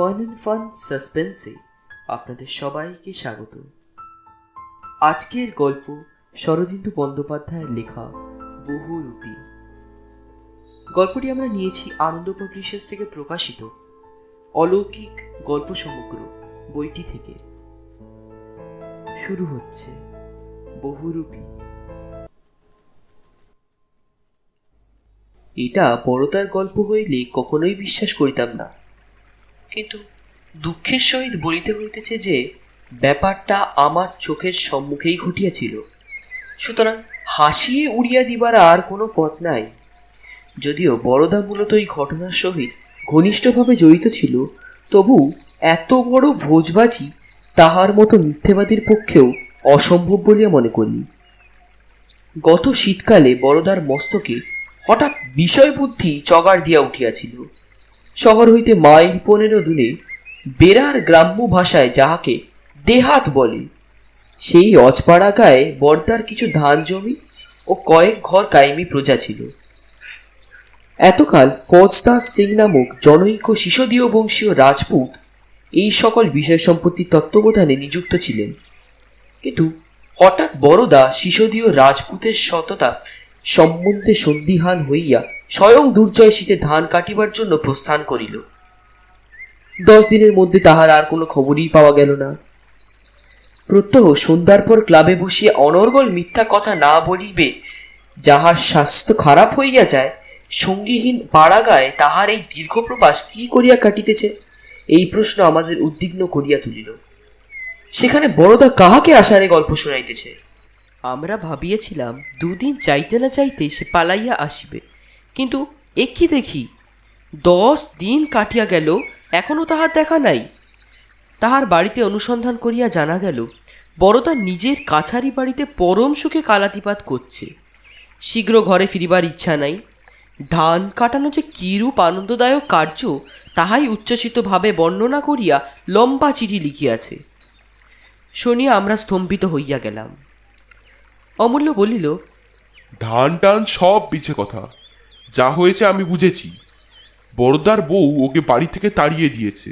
Fun and fun সাসপেন্সে আপনাদের সবাইকে স্বাগত। আজকের গল্প শরদিন্দু বন্দ্যোপাধ্যায়ের লেখা বহুরূপী। গল্পটি আমরা নিয়েছি আনন্দ পাবলিশার্স থেকে প্রকাশিত অলৌকিক গল্প সমগ্র বইটি থেকে। শুরু হচ্ছে বহুরূপী। এটা বড়তার গল্প হইলে কখনোই বিশ্বাস করিতাম না, কিন্তু দুঃখের সহিত বলিতে হইতেছে যে ব্যাপারটা আমার চোখের সম্মুখেই ঘটিয়াছিল, সুতরাং হাসিয়ে উড়িয়া দিবার আর কোনো পথ নাই। যদিও বড়দা মূলত এই ঘটনার সহিত ঘনিষ্ঠভাবে জড়িত ছিল, তবু এত বড় ভোজবাজি তাহার মতো মিথ্যেবাদীর পক্ষেও অসম্ভব বলিয়া মনে করি। গত শীতকালে বড়দার মস্তকে হঠাৎ বিষয়বুদ্ধি চগাড় দিয়া উঠিয়াছিল। শহর হইতে মাইল 15 দূরে বেড়ার গ্রাম্য ভাষায় যাহাকে দেহাত বলে, সেই অজপাড়া গায়ে বর্দার কিছু ধান জমি ও কয়েক ঘর কায়েমি প্রজা ছিল। এতকাল ফৌজদার সিং নামক জনৈক শিশোদীয় বংশীয় রাজপুত এই সকল বিষয় সম্পত্তির তত্ত্বাবধানে নিযুক্ত ছিলেন, কিন্তু হঠাৎ বড়দা শিশোদীয় রাজপুতের সততা সম্বন্ধে সন্দিহান হইয়া স্বয়ং দুর্জয় শীতে ধান কাটিবার জন্য প্রস্থান করিল। 10 দিনের মধ্যে তাহার আর কোনো খবরই পাওয়া গেল না। প্রত্যহ সন্ধ্যার পর ক্লাবে বসিয়া অনর্গল মিথ্যা কথা না বলিবে, যাহার স্বাস্থ্য খারাপ হইয়া যায়, সঙ্গীহীন পাড়াগায় তাহার এই দীর্ঘ প্রবাস কি করিয়া কাটিতেছে, এই প্রশ্ন আমাদের উদ্বিগ্ন করিয়া তুলিল। সেখানে বড়দা কাহাকে আসারে গল্প শোনাইতেছে। আমরা ভাবিয়াছিলাম 2 দিন চাইতে না চাইতে সে পালাইয়া আসিবে, কিন্তু একই দেখি 10 দিন কাটিয়া গেল, এখনও তাহার দেখা নাই। তাহার বাড়িতে অনুসন্ধান করিয়া জানা গেল, বড়দা নিজের কাছারি বাড়িতে পরম সুখে কালাতিপাত করছে। শীঘ্র ঘরে ফিরিবার ইচ্ছা নাই। ধান কাটানো যে কিরূপ আনন্দদায়ক কার্য, তাহাই উচ্ছ্বসিতভাবে বর্ণনা করিয়া লম্বা চিঠি লিখিয়াছে। শুনিয়া আমরা স্তম্ভিত হইয়া গেলাম। অমূল্য বলিল, ধান টান সব মিছে কথা, যা হয়েছে আমি বুঝেছি। বড়দার বউ ওকে বাড়ি থেকে তাড়িয়ে দিয়েছে।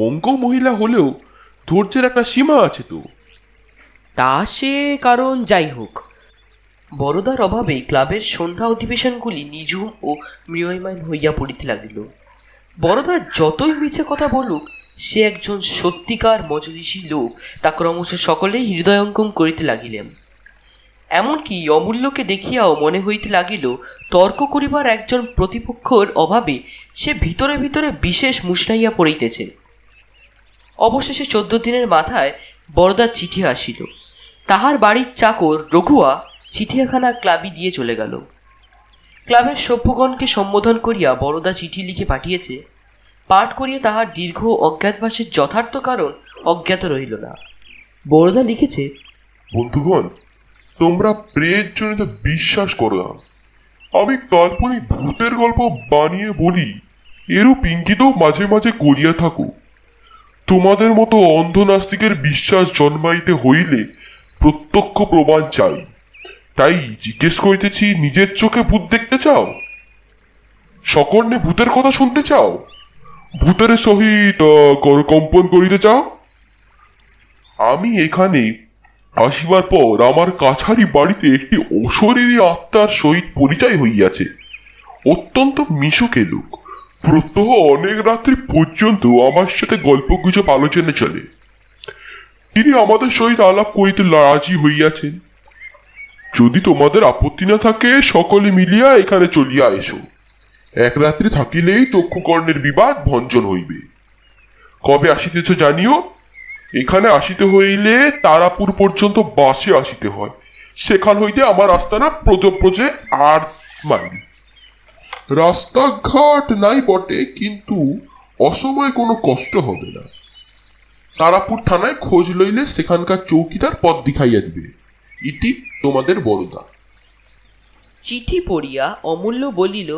অঙ্ক মহিলা হলেও ধৈর্যের একটা সীমা আছে তো। তা সে কারণ যাই হোক, বড়দার অভাবে ক্লাবের সন্ধ্যা অধিবেশনগুলি নিঝুম ও মৃয়মাণ হইয়া পড়িতে লাগিল। বড়দা যতই মিছে কথা বলুক, সে একজন সত্যিকার মজলিসী লোক, তা ক্রমশ সকলেই হৃদয়ঙ্গম করিতে লাগিলেন। এমনকি অমূল্যকে দেখিয়াও মনে হইতে লাগিল, তর্ক করিবার একজন প্রতিপক্ষর অভাবে সে ভিতরে ভিতরে বিশেষ মুষড়াইয়া পড়িতেছে। অবশেষে 14 দিনের মাথায় বড়দার চিঠি আসিল। তাহার বাড়ির চাকর রঘুয়া চিঠিখানা ক্লাবি দিয়ে চলে গেল। ক্লাবের সভ্যগণকে সম্বোধন করিয়া বড়দা চিঠি লিখে পাঠিয়েছে। পাঠ করিয়া তাহার দীর্ঘ অজ্ঞাতবাসের যথার্থ কারণ অজ্ঞাত রহিল না। বড়দা লিখেছে, বন্ধুগণ, তোমরা প্রেতজনিত বিশ্বাস করো না। আমি কাল্পনিক ভূতের গল্প বানিয়ে বলি, এরূপ ইঙ্গিতও মাঝে মাঝে করিয়া থাকো। তোমাদের মতো অন্ধ নাস্তিকের বিশ্বাস জন্মাইতে হইলে প্রত্যক্ষ প্রমাণ চাই। তাই জিজ্ঞেস করিতেছি, নিজের চোখে ভূত দেখতে চাও? সকর্ণে ভূতের কথা শুনতে চাও? ভূতের সহিত কম্পন করিতে চাও? আমি এখানে আসিবার পর আমার কাছারি বাড়িতে একটি অশরীরী আত্মার সহিত পরিচয় হইয়াছে। অত্যন্ত মিশুকে লোক, প্রত্যহ অনেক রাত্রি পর্যন্ত আমার সাথে গল্পগুজব আলোচনা চলে। তিনি আমাদের সহিত আলাপ করিতে রাজি হইয়াছেন। যদি তোমাদের আপত্তি না থাকে, সকলে মিলিয়া এখানে চলিয়া এসো। এক রাত্রি থাকিলেই চক্ষুকর্ণের বিবাদ ভঞ্জন হইবে। কবে আসিতেছ জানিও। এখানে আসিতে হইলে তারাপুর পর্যন্ত বাসে আসিতে হয়। সেখান হইতে আমার আস্তানা প্রজে 8 মাইল। রাস্তাঘাট নাই বটে, কিন্তু অসময়ে কোনো কষ্ট হবে না। তারাপুর থানায় খোঁজ লইলে সেখানকার চৌকিদার পথ দেখাইয়া দিবে। ইতি তোমাদের বড়দা। চিঠি পড়িয়া অমূল্য বলিল,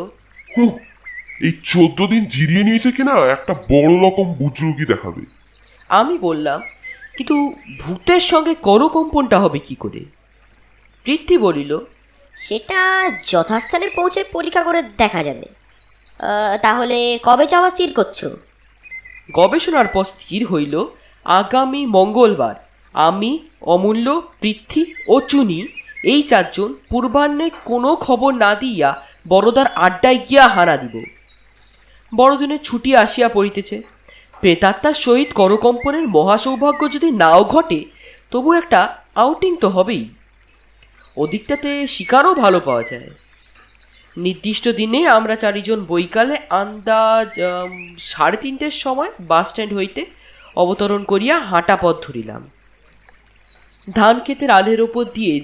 এই 14 দিন জিরিয়ে নিয়েছে কিনা একটা বড় রকম বুজরুগি দেখাবে। আমি বললাম, কিন্তু ভূতের সঙ্গে করকম্পনটা হবে কি করে? পৃথ্বী বলিল, সেটা যথাস্থানে পৌঁছে পরীক্ষা করে দেখা যাবে। তাহলে কবে যাওয়া স্থির করছো? গবেষণার পর স্থির হইল আগামী মঙ্গলবার আমি, অমূল্য, পৃথ্বী ও চুনি এই চারজন পূর্বাহ্নে কোনো খবর না দিয়া বড়দার আড্ডায় গিয়া হানা দিব। বড়দিনের ছুটি আসিয়া পড়িতেছে। প্রেতাত্মার সহিত করকম্পনের মহাসৌভাগ্য যদি নাও ঘটে, তবু একটা আউটিং তো হবেই। ওদিকটাতে শিকারও ভালো পাওয়া যায়। নির্দিষ্ট দিনে আমরা চারিজন বৈকালে আন্দাজ 3:30 সময় বাস স্ট্যান্ড হইতে অবতরণ করিয়া হাঁটা পথ ধরিলাম। ধান ক্ষেতের আলের ওপর দিয়ে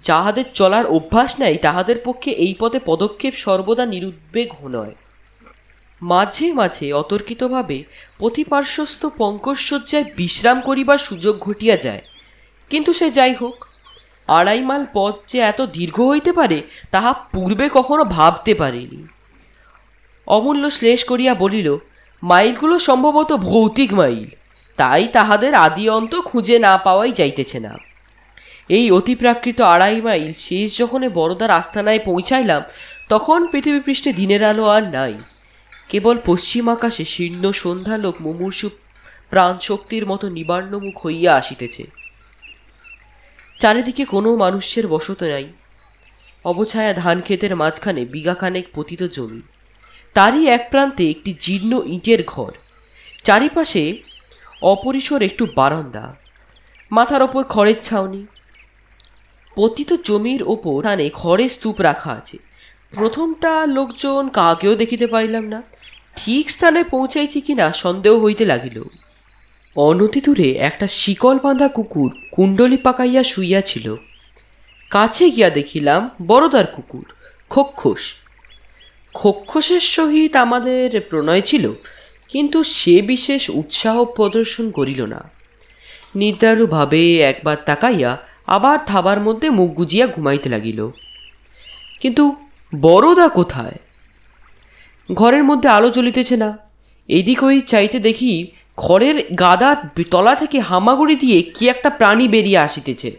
যাহাদের চলার অভ্যাস নাই, তাহাদের পক্ষে এই পথে পদক্ষেপ সর্বদা নিরুদ্বেগ নয়। মাঝে মাঝে অতর্কিতভাবে পথিপার্শ্বস্থ পঙ্কজশয্যায় বিশ্রাম করিবার সুযোগ ঘটিয়া যায়, কিন্তু সে যাই হোক, 2.5 মাইল পথ যে এত দীর্ঘ হইতে পারে তাহা পূর্বে কখনো ভাবতে পারিনি। অমূল্য শ্লেষ করিয়া বলিল, মাইলগুলো সম্ভবত ভৌতিক মাইল, তাই তাহাদের আদি অন্ত খুঁজে না পাওয়াই যাইতেছে না। এই অতিপ্রাকৃত 2.5 মাইল শেষ যখন বড়দার আস্তানায় পৌঁছাইলাম, তখন পৃথিবীপৃষ্ঠে দিনের আলো আর নাই। কেবল পশ্চিম আকাশে শীর্ণ সন্ধ্যালোক মুমূর্ষু প্রাণ শক্তির মতো নিবার্ণমুখ হইয়া আসিতেছে। চারিদিকে কোনো মানুষের বসত নাই। অবছায়া ধান ক্ষেতের মাঝখানে বিঘাখানেক পতিত জমি, তারই এক প্রান্তে একটি জীর্ণ ইটের ঘর, চারিপাশে অপরিসর একটু বারান্দা, মাথার ওপর খড়ের ছাউনি। পতিত জমির ওপর স্থানে খড়ের স্তূপ রাখা আছে। প্রথমটা লোকজন কাকেও দেখিতে পাইলাম না। ঠিক স্থানে পৌঁছাইছি কিনা সন্দেহ হইতে লাগিল। অনতি দূরে একটা শিকল বাঁধা কুকুর কুণ্ডলি পাকাইয়া শুইয়াছিল। কাছে গিয়া দেখিলাম বড়দার কুকুর খোক্ষস। খোক্ষসের সহিত আমাদের প্রণয় ছিল, কিন্তু সে বিশেষ উৎসাহ প্রদর্শন করিল না। নিদ্রালুভাবে একবার তাকাইয়া আবার থাবার মধ্যে মুখ গুজিয়া ঘুমাইতে লাগিল। কিন্তু বড়দা কোথায়? ঘরের মধ্যে আলো জ্বলিতেছে না। এদিক ওই চাইতে দেখি খড়ের গাদার তলা থেকে হামাগুড়ি দিয়ে কি একটা প্রাণী বেরিয়ে আসিতেছে।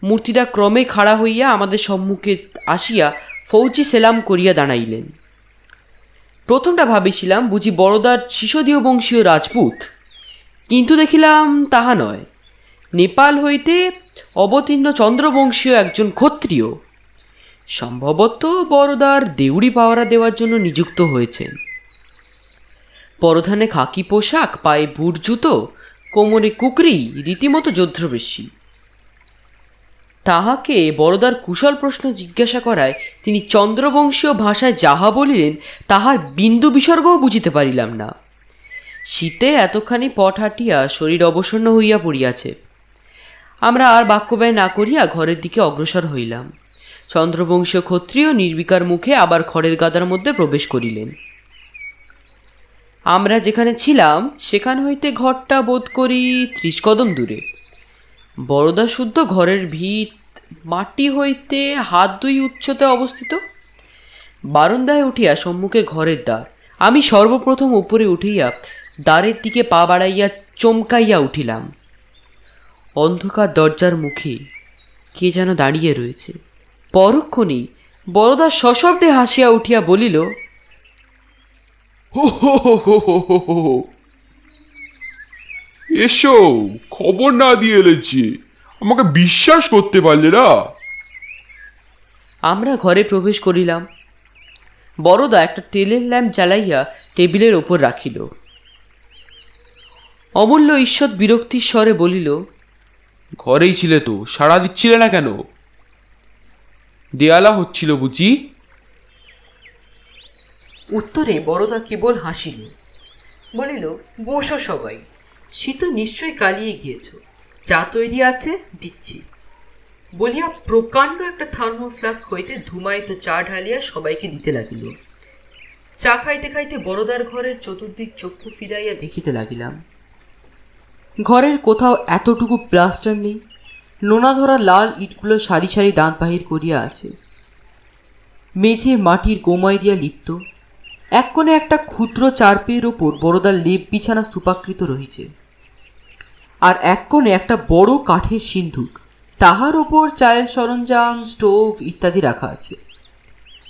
মূর্তিটা ক্রমে খাড়া হইয়া আমাদের সম্মুখে আসিয়া ফৌজি সেলাম করিয়া দাঁড়াইলেন। প্রথমটা ভাবিছিলাম বুঝি বড়দার শিশদীয় বংশীয় রাজপুত, কিন্তু দেখিলাম তাহা নয়। নেপাল হইতে অবতীর্ণ চন্দ্রবংশীয় একজন ক্ষত্রিয়, সম্ভবত বড়দার দেউড়ি পাওয়ারা দেওয়ার জন্য নিযুক্ত হয়েছেন। পরধানে খাকি পোশাক, পায়ে বুট জুতো, কোমরে কুকরি, রীতিমতো যুদ্ধবেশী। তাহাকে বড়দার কুশল প্রশ্ন জিজ্ঞাসা করায় তিনি চন্দ্রবংশীয় ভাষায় যাহা বলিলেন তাহার বিন্দু বিসর্গও বুঝিতে পারিলাম না। শীতে এতখানি পথ হাঁটিয়া শরীর অবসন্ন হইয়া পড়িয়াছে। আমরা আর বাক্যব্যয় না করিয়া ঘরের দিকে অগ্রসর হইলাম। চন্দ্রবংশীয় ক্ষত্রিয় নির্বিকার মুখে আবার খড়ের গাদার মধ্যে প্রবেশ করিলেন। আমরা যেখানে ছিলাম সেখান হইতে ঘরটা বোধ করি 30 কদম দূরে। বড়দা শুদ্ধ ঘরের ভিত মাটি হইতে হাত 2 উচ্চতায় অবস্থিত। বারান্দায় উঠিয়া সম্মুখে ঘরের দ্বার। আমি সর্বপ্রথম উপরে উঠিয়া দ্বারের দিকে পা বাড়াইয়া চমকাইয়া উঠিলাম। অন্ধকার দরজার মুখে কে যেন দাঁড়িয়ে রয়েছে। পরক্ষণেই বড়দা সশব্দে হাসিয়া উঠিয়া বলিল, এসো, খবর না দিয়ে এলেছি, আমাকে বিশ্বাস করতে পারলে না? আমরা ঘরে প্রবেশ করিলাম। বড়দা একটা তেলের ল্যাম্প জ্বালাইয়া টেবিলের ওপর রাখিল। অমূল্য ঈষৎ বিরক্তির স্বরে বলিল, ঘরেই ছিলে তো, সাড়া দিচ্ছিলে না কেন? দেয়ালা হচ্ছিল বুঝি? উত্তরে বড়দা কেবল হাসিল, বলিল, বসো সবাই, শীত নিশ্চয় কালিয়ে গিয়েছ, চা তৈরি আছে, দিচ্ছি। বলিয়া প্রকাণ্ড একটা থার্মো ফ্লাস্ক হইতে ধুমায়িত চা ঢালিয়া সবাইকে দিতে লাগিল। চা খাইতে খাইতে বড়দার ঘরের চতুর্দিক চক্ষু ফিরাইয়া দেখিতে লাগিলাম। ঘরের কোথাও এতটুকু প্লাস্টার নেই। নোনা ধরা লাল ইটগুলো সারি সারি দাঁত বাহির করিয়া আছে। মেঝে মাটির গোমাই দিয়া লিপ্ত। এক কোণে একটা ক্ষুদ্র চারপেয়ের ওপর বড়দার লেপ বিছানা স্তূপাকৃত রহিছে, আর এক কোণে একটা বড় কাঠের সিন্ধুক, তাহার ওপর চায়ের সরঞ্জাম, স্টোভ ইত্যাদি রাখা আছে।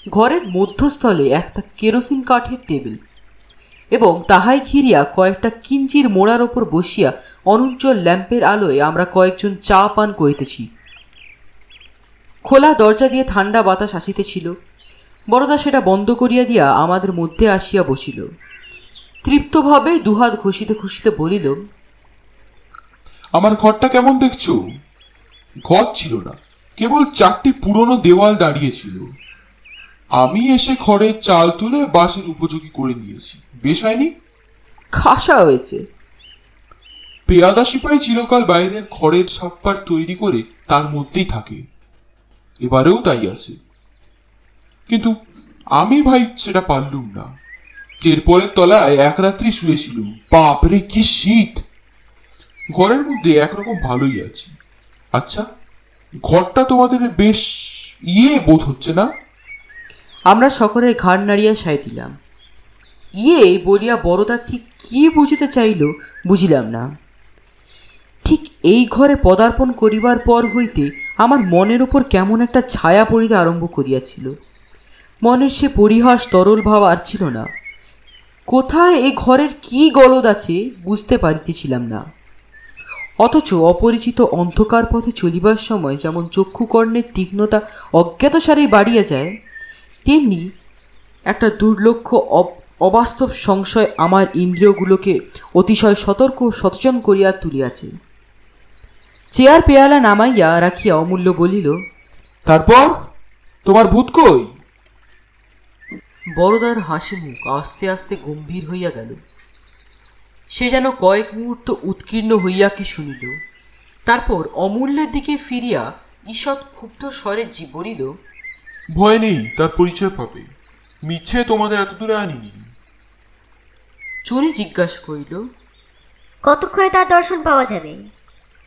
ঘরের মধ্যস্থলে একটা কেরোসিন কাঠের টেবিল এবং তাহাই ঘিরিয়া কয়েকটা কিঞ্চির মোড়ার ওপর বসিয়া অনুজ্জ্বল ল্যাম্পের আলোয় আমরা কয়েকজন চা পান করিতেছি। খোলা দরজা দিয়ে ঠান্ডা বাতাস আসিতেছিল। বড়দা সেটা বন্ধ করিয়া দিয়া আমাদের মধ্যে আসিয়া বসিল। তৃপ্তভাবে দুহাত ঘষিতে ঘষিতে বলিল, আমার ঘরটা কেমন দেখছো? ঘর ছিল না, কেবল 4টি পুরনো দেওয়াল দাঁড়িয়েছিল। আমি এসে ঘরের চাল তুলে বাসের উপযোগী করে নিয়েছি। বেশ হয়নি? খাসা হয়েছে। পেয়াদা সিপাহী চিরকাল বাইরের খড়ের ছাপ্পার তৈরি করে তার মধ্যেই থাকে, এবারেও তাই আছে। কিন্তু আমি ভাই সেটা পারলুম না। এরপরের তলায় এক রাত্রি শুয়েছিলুম। বাপরে কি শীত! ঘরের মধ্যে একরকম ভালোই আছি। আচ্ছা, ঘরটা তোমাদের বেশ বোধ হচ্ছে না? আমরা সকলে ঘাড় নাড়িয়া সায় দিলাম। বলিয়া বড়দা ঠিক কি বুঝিতে চাইল বুঝিলাম না। ঠিক এই ঘরে পদার্পণ করিবার পর হইতে আমার মনের উপর কেমন একটা ছায়া পড়িতে আরম্ভ করিয়াছিল। মনের সে পরিহাস তরল ভাব আর ছিল না। কোথায় এ ঘরের কি গলদ আছে বুঝতে পারিতেছিলাম না। অথচ অপরিচিত অন্ধকার পথে চলিবার সময় যেমন চক্ষুকর্ণের তীক্ষ্ণতা অজ্ঞাতসারে বাড়িয়া যায়, তেমনি একটা দুর্লক্ষ অবাস্তব সংশয় আমার ইন্দ্রিয়গুলোকে অতিশয় সতর্ক ও সচেতন করিয়া তুলিয়াছে। চেয়ার পেয়ালা নামাইয়া রাখিয়া অমূল্য বলিল, তারপর তোমার ভূত কই? বড়দার হাসি মুখ আস্তে আস্তে গম্ভীর হইয়া গেল। সে যেন কয়েক মুহূর্ত উৎকীর্ণ হইয়া কি শুনিল। তারপর অমূল্যের দিকে ফিরিয়া ঈষৎ ক্ষুব্ধ স্বরে বলিল, ভয় নেই, তার পরিচয় পাবে। মিছে তোমাদের এত দূরে আনিনি। চুনি জিজ্ঞাসা করিল, কতক্ষণে তার দর্শন পাওয়া যাবে?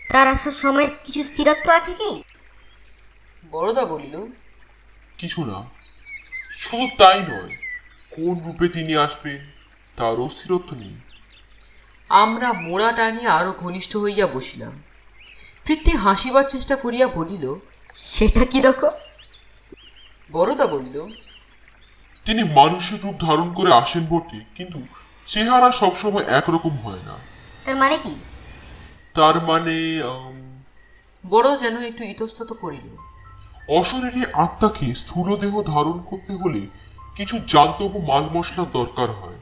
তার আসার সময়ের কিছু স্থিরত্ব আছে কি? বড়দা বলিল, কিছু না, শুধু তাই নয়, কোন রূপে তিনি আসবেন তারও স্থিরত্ব নেই। আমরা মোড়া টানিয়া আরো ঘনিষ্ঠ হইয়া বসিলাম। পৃথ্বী হাসিবার চেষ্টা করিয়া বলিল, সেটা কিরকম? বড়দা বলিল, তিনি মানুষের রূপ ধারণ করে আসেন বটে, কিন্তু চেহারা সবসময় একরকম হয় না। তার মানে কি? তার মানে বড়দা যেন একটু ইতস্তত করিল। অশরীরী আত্মাকে স্থূল দেহ ধারণ করতে হলে কিছু জান্তব মাল মশলার দরকার হয়।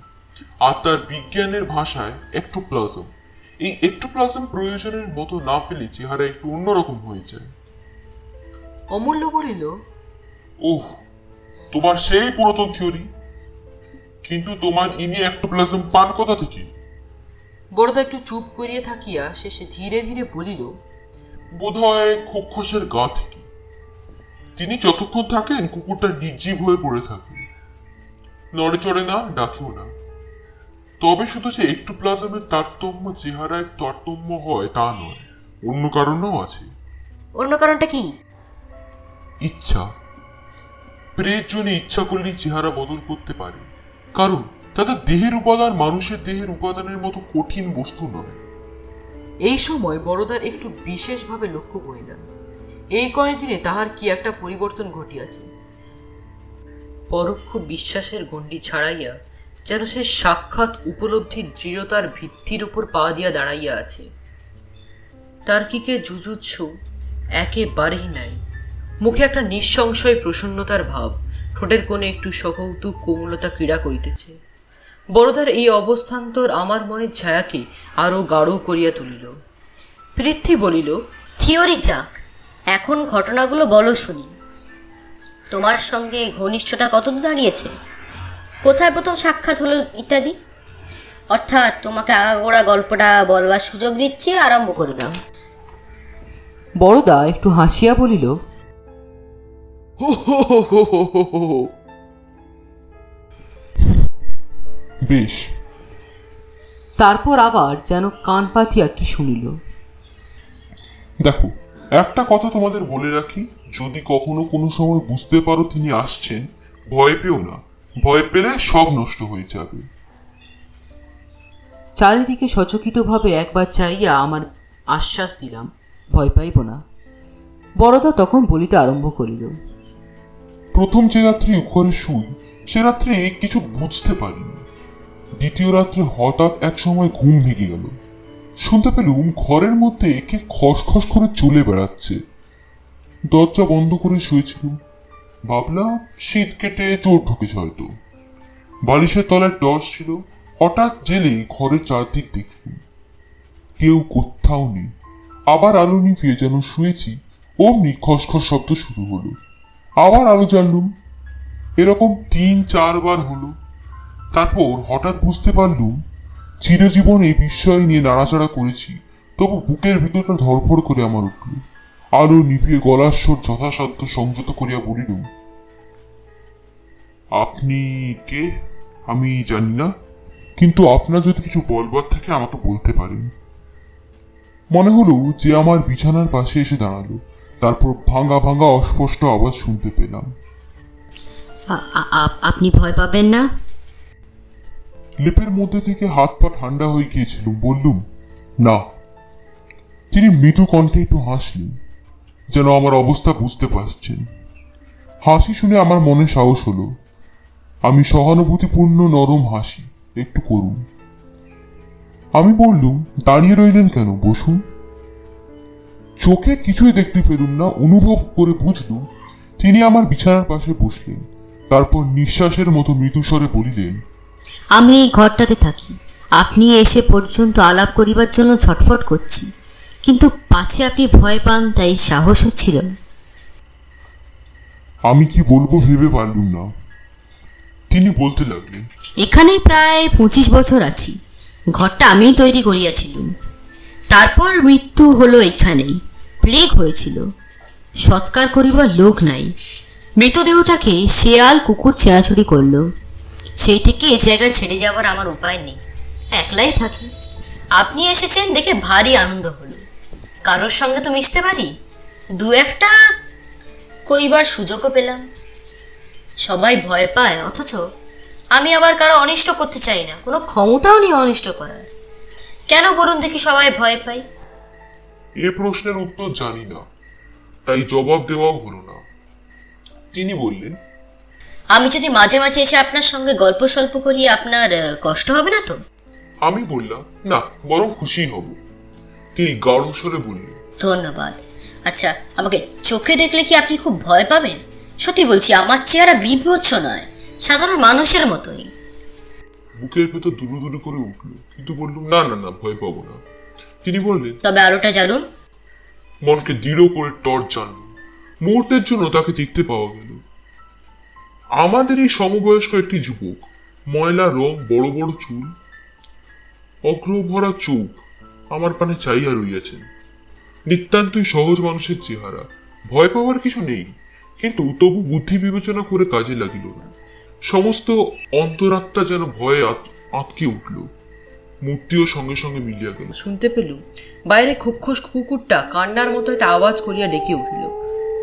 আত্মার বিজ্ঞানের ভাষায় একটোপ্লাজম। এই একটোপ্লাজম প্রয়োজনের মতো না পেলে চেহারা একটু অন্যরকম হয়ে যায়। অমূল্য বলিল, ওহ, তোমার সেই পুরাতন থিওরি। কিন্তু তোমার ইনি একটোপ্লাজম পান কোথা থেকে? বড়দা একটু চুপ করিয়া থাকিয়া শেষে ধীরে ধীরে বলিল, বোধহয় খোক্ষসের গা থেকে। তিনি যতক্ষণ থাকেন কুকুরটা নির্জীব হয়ে পড়ে থাকে, নড়ে চড়ে না, ডাকেও না। তবে শুধু যে একটোপ্লাজমের তারতম্য চেহারায় তারতম্য হয় তা নয়, অন্য কারণও আছে। অন্য কারণটা কি? ইচ্ছা। প্রেত জনে ইচ্ছা করলেই চেহারা বদল করতে পারে, কারণ তাদের দেহের উপাদান মানুষের দেহের উপাদানের মতো কঠিন বস্তু নয়। এই সময় বড়দার একটু বিশেষভাবে লক্ষ্য করিলাম, এই কয়েকদিনে তাহার কি একটা পরিবর্তন ঘটিয়াছে। পরোক্ষ বিশ্বাসের গণ্ডি ছাড়াইয়া যেন সে সাক্ষাৎ উপলব্ধির দৃঢ়তার ভিত্তির উপর পা দিয়া দাঁড়াইয়া আছে। তার্কিকে জুজুৎসু একেবারেই নাই। মুখে একটা নিঃসংশয় প্রসন্নতার ভাব, ঠোঁটের কোণে একটু সকৌতুক কোমলতা ক্রীড়া করিতেছে। বড়দার এই অবস্থান্তর আমার মনের ছায়াকে আরো গাঢ় করিয়া তুলিল। পৃথ্বী বলিল, থিওরি যাক, এখন ঘটনাগুলো বলো শুনি। তোমার সঙ্গে ঘনিষ্ঠতা কতদূর দাঁড়িয়েছে? কোথায় প্রথম সাক্ষাৎ হলো ইত্যাদি। অর্থাৎ তোমাকে আগাগোড়া গল্পটা বলবার সুযোগ দিচ্ছি, আরম্ভ করে দাও। বড়দা একটু হাসিয়া বলিল, হো হো হো হো হো হো হো। বেশ, তারপর আবার যেন কান পাতিয়া কি শুনিল। দেখো, একটা কথা তোমাদের বলে রাখি, যদি কখনো কোনো সময় বুঝতে পারো তিনি আসছেন, ভয় পেও না। ভয় পেলে সব নষ্ট হয়ে যাবে। চারিদিকে সচকিতভাবে একবার চাইয়া আমার আশ্বাস দিলাম, ভয় পাইব না। বড়দা তখন বলিতে আরম্ভ করিল, প্রথম যে রাত্রি ঘরে শুই, সে রাত্রে কিছু বুঝতে পারিনি। দ্বিতীয় রাত্রে হঠাৎ এক সময় ঘুম ভেঙে গেল। শুনতে পেলুম ঘরের মধ্যে কে খসখস করে চলে বেড়াচ্ছে। দরজা বন্ধ করে শুয়েছিলুম। ভাবলাম শীত কেটে চোর ঢুকেছে হয়তো। বালিশের তলায় টর্চ ছিল। হঠাৎ জেলে ঘরের চারদিক দেখলুম, কেউ কোথাও নেই। আবার আলো নিভিয়ে যেন শুয়েছি, অমনি খসখস শব্দ শুরু হলো। আবার আলো জ্বাললুম। এরকম 3-4 বার হলো। তারপর হঠাৎ বুঝতে পারলুম চিরজীবন এই বিস্ময় নিয়ে নাড়াচাড়া করেছি, তবু বুকের ভিতরটা ধরফর করে আমার উঠল। আলো নিভিয়ে গলার স্বর যথাসাধ্য সংযত করিয়া বলিলুম, আপনি কে? আমি জানি না, কিন্তু আপনার যদি কিছু বলবার থাকে আমাকে বলতে পারেন। মনে হলো যে আমার বিছানার পাশে এসে দাঁড়ালো। তারপর ভাঙা ভাঙা অস্পষ্ট আওয়াজ শুনতে পেলাম, আপনি ভয় পাবেন না? লেপের মধ্যে থেকে হাত পা ঠান্ডা হয়ে গিয়েছিল। বললুম, না। তিনি মৃদু কণ্ঠে একটু হাসলেন, যেন আমার অবস্থা বুঝতে পারছেন। হাসি শুনে আমার মনে সাহস হলো। আমি সহানুভূতিপূর্ণ নরম হাসি, একটু করুন। আমি বললুম, দাঁড়িয়ে রইলেন কেন, বসুন। চোখে কিছুই দেখতে পেলুম না, অনুভব করে বুঝলুম তিনি আমার বিছানার পাশে বসলেন। তারপর নিঃশ্বাসের মতো মৃদুস্বরে বলিলেন, আমি এই ঘরটাতে থাকি। আপনি এসে পর্যন্ত আলাপ করিবার জন্য ছটফট করছি, কিন্তু পাছে আপনি ভয় পান তাই সাহস হচ্ছিল না। আমি কি বলবো ভেবে পারলুম না। তিনি বলতে লাগলেন, এখানে প্রায় 25 বছর আছি। ঘরটা আমিই তৈরি করিয়াছিলুম। তারপর মৃত্যু হলো এখানেই। প্লেগ হয়েছিল, সৎকার করিবার লোক নাই। মৃতদেহটাকে শেয়াল কুকুর ছেঁড়াছুড়ি করলো। সেই থেকে এই জায়গায় ছেড়ে যাবার আমার উপায় নেই, একলাই থাকি। আপনি এসেছেন দেখে ভারী আনন্দ হলো। কারোর সঙ্গে তো মিশতে পারি, দু একটা কইবার সুযোগও পেলাম। সবাই ভয় পায়, অথচ আমি আবার কারো অনিষ্ট করতে চাই না, কোনো ক্ষমতাও নেই অনিষ্ট করার। কেন বলুন দেখি সবাই ভয় পায়? এ প্রশ্নের উত্তর জানি না, তাই জবাব দেওয়াও হলো না। তিনি বললেন, আমি যদি মাঝে মাঝে এসে আপনার সঙ্গে গল্প সল্প করি, আপনার কষ্ট হবে না তো? আমি বললাম, না, বরং খুশি হব। তিনি গাঢ় স্বরে বললেন, ধন্যবাদ। আচ্ছা, আমাকে চোখে দেখলে কি আপনি খুব ভয় পাবেন? সত্যি বলছি, আমার চেহারা বিভৎস নয়, সাধারণ মানুষের মতোই। বুকের ভেতর দুরু দুরু করে উঠল, কিন্তু বললুম, না না না, ভয় পাবো না। তিনি বললেন, তবে আলোটা জ্বালুন। মনকে দৃঢ় করে টর্চ জ্বালল। মুহূর্তের জন্য তাকে দেখতে পাওয়া গেল। আমাদের এই সমবয়স্ক একটি যুবক, ময়লা রং, বড় বড় চুল, অগ্রভরা চোখ, আমার পানে চাইয়া রইয়াছেন। নিতান্তই সহজ মানুষের চেহারা, ভয় পাওয়ার কিছু নেই, কিন্তু তবু বুদ্ধি বিবেচনা করে কাজে লাগিল না। সমস্ত অন্তরাত্মা যেন ভয়ে আটকে উঠল। মূর্তিও সঙ্গে সঙ্গে মিলিয়া গেল। শুনতে পেলুম বাইরে খোক্ষস কুকুরটা কান্নার মতো একটা আওয়াজ করিয়া ডেকে উঠিল।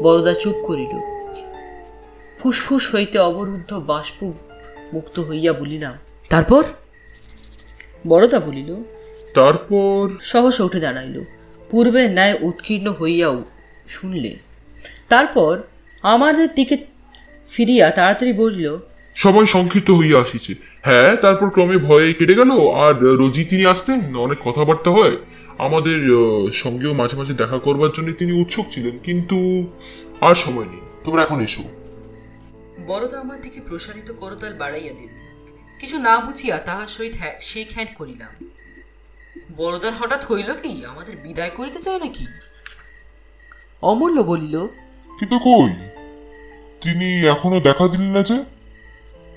বড়দা চুপ করিল। ফুসফুস হইতে অবরুদ্ধ বাষ্প মুক্ত হইয়া বলিলাম, তারপর? বড়দা বলিল, তারপর সহসা উঠে দাঁড়াইল, পূর্বের ন্যায় উৎকীর্ণ হইয়াও শুনলে। তারপর আমাদের দিকে ফিরিয়া তাড়াতাড়ি বলিল, সবাই সংক্ষিপ্ত হইয়া আসিছে। হ্যাঁ, তারপর ক্রমে ভয়ে কেটে গেল। আর রোজই তিনি আসতেন, অনেক কথাবার্তা হয়। আমাদের সঙ্গেও মাঝে মাঝে দেখা করবার জন্য তিনি উৎসুক ছিলেন, কিন্তু আর সময় নেই। তোমরা এখন এসো। বড়দা আমার দিকে প্রসারিত করতাল বাড়াইয়া দিল। কিছু না বুঝিয়া তাহার সহিত শেক হ্যান্ড করিলাম। বড়দার হঠাৎ হইল কি, আমাদের বিদায় করিতে চায় নাকি? অমূল্য বলিল, কিন্তু কই, তিনি এখনো দেখা দিলেন না যে?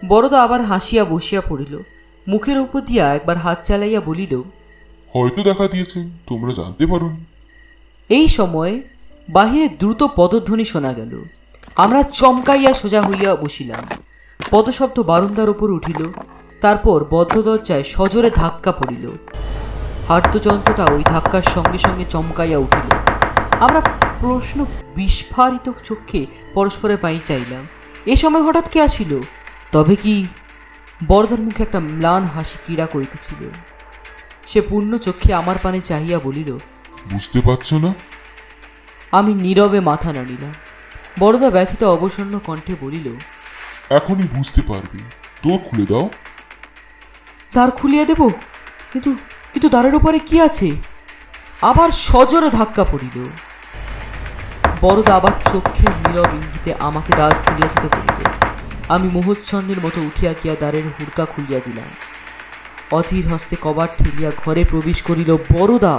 বড়দা আবার হাসিয়া বসিয়া পড়িল। মুখের উপর দিয়া একবার হাত চালাইয়া বলিল, হয়তো দেখা দিয়েছেন, তোমরা জানতে পারো। এই সময় বাহিরে দ্রুত পদধ্বনি শোনা গেল। আমরা চমকাইয়া সোজা হইয়া বসিলাম। পদশব্দ বারান্দার উপর উঠিল। তারপর বদ্ধ দরজায় সজোরে ধাক্কা পড়িল। হার্দযন্ত্রটা ওই ধাক্কার সঙ্গে সঙ্গে চমকাইয়া উঠিল। আমরা প্রশ্ন বিস্ফারিত চক্ষে পরস্পরের পাই চাইলাম। এ সময় হঠাৎ কে আসিল? তবে কি বড়দার মুখে একটা ম্লান হাসি ক্রীড়া করিতেছিল। সে পূর্ণ চক্ষে আমার পানে চাহিয়া বলিল, বুঝতে পারছো না? আমি নীরবে মাথা নাড়িলাম। বড়দা ব্যথিত অবসন্ন কণ্ঠে বলিল, এখনই বুঝতে পারবে, দোর খুলে দাও। দ্বার খুলিয়ে দেব, কিন্তু কিন্তু দ্বারের উপরে কি আছে? আবার সজোরে ধাক্কা পড়িল। বড়দা আবার চোখের নীরব ইঙ্গিতে আমাকে দ্বার খুলিয়া দিতে বলিল। আমি মোহচ্ছন্নের মতো উঠিয়া গিয়া দ্বারের হুড়কা খুলিয়া দিলাম। অধীর হস্তে কবাট ঠেলিয়া ঘরে প্রবেশ করিল বড়দা।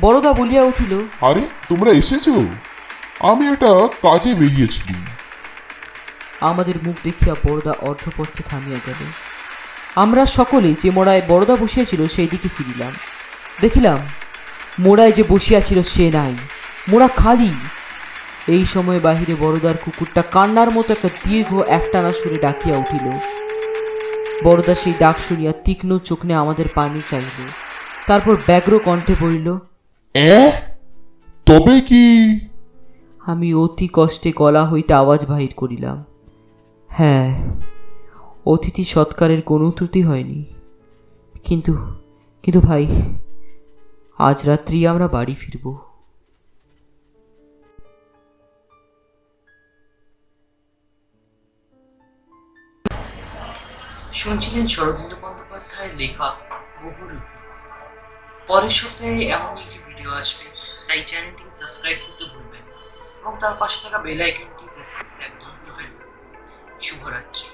বড়দা বলিয়া উঠিল, আরে তোমরা এসেছো? আমি একটা কাজে বেরিয়েছিলাম। আমাদের মুখ দেখিয়া বড়দা অর্ধপথে থামিয়া গেল। আমরা সকলে যে মোড়ায় বড়দা বসিয়াছিল সেই দিকে ফিরিলাম। দেখিলাম মোড়ায় যে বসিয়াছিল সে নাই, মোড়া খালি। এই সময় বাহিরে বড়দার কুকুরটা কান্নার মতো একটা দীর্ঘ একটানা সুরে ডাকিয়া উঠিল। বড়দা সেই ডাক শুনিয়া তীক্ষ্ণ চোখে আমাদের পানি চাইল, তারপর ব্যগ্র কণ্ঠে বলিল, তবে কি? আমি অতি কষ্টে গলা হইতে আওয়াজ বাহির করিলাম, হ্যাঁ, অতিথি সৎকারের কোনো ত্রুটি হয়নি, কিন্তু কিন্তু ভাই, আজ রাত্রি আমরা বাড়ি ফিরব। শুনছিলেন শরদিন্দু বন্দ্যোপাধ্যায়ের লেখা বহুরূপী। পরের সপ্তাহে এমন একটি ভিডিও আসবে, তাই চ্যানেলটিকে সাবস্ক্রাইব করতে ভুলবেন না এবং তার পাশে থাকা বেল আইকনটি প্রেস করতে একদম ভুলবেন না। শুভরাত্রি।